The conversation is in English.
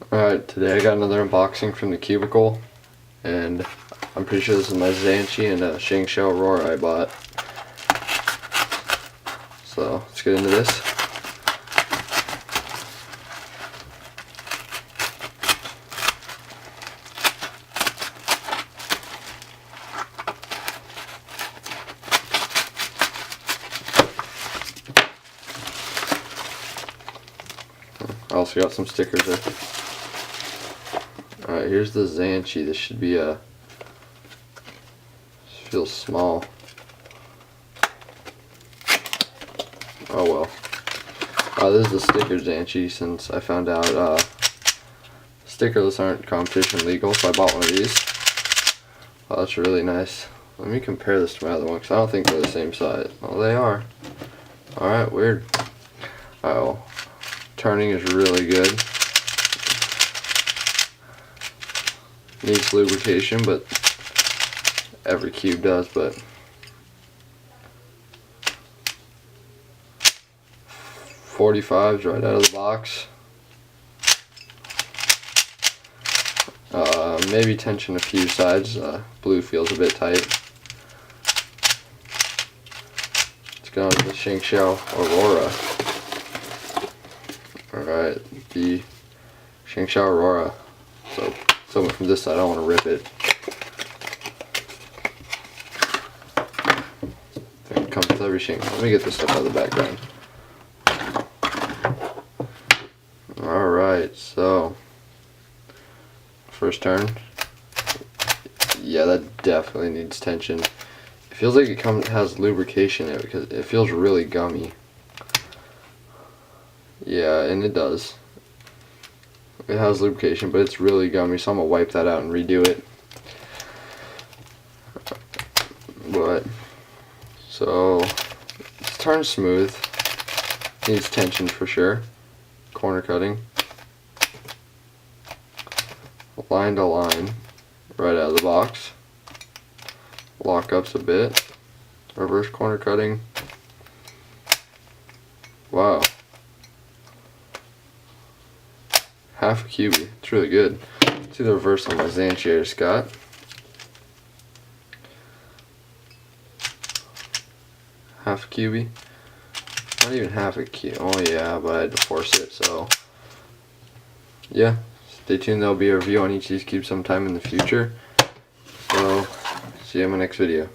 Alright, today I got another unboxing from the Cubicle, and I'm pretty sure this is my Zhanchi and a Shengshou Aurora I bought. So, let's get into this. I also got some stickers there. Alright, here's the Zhanchi. This should be this feels small. Oh well. This is the sticker Zhanchi, since I found out stickerless aren't competition legal, so I bought one of these. Oh, that's really nice. Let me compare this to my other one, because I don't think they're the same size. Oh, they are. Alright, weird. Oh, turning is really good. Needs lubrication, but every cube does, but 45s right out of the box. Maybe tension a few sides. Blue feels a bit tight. Let's go on to the Shengshou Aurora. Alright, the Shengshou Aurora. So from this side, I don't want to rip it. It comes with every Shengshou. Let me get this stuff out of the background. Alright, so first turn. Yeah, that definitely needs tension. It feels like it has lubrication in it because it feels really gummy. Yeah, and it does. It has lubrication, but it's really gummy, so I'm gonna wipe that out and redo it. But so it's turned smooth. Needs tension for sure. Corner cutting. Line to line, right out of the box. Lock ups a bit. Reverse corner cutting. Wow. Half a cubie. It's really good. See the reverse on my Zhanchi I just got. Half a cubie. Not even half a cubie. Oh yeah, but I had to force it, so yeah. Stay tuned, there'll be a review on each of these cubes sometime in the future. So, see you in my next video.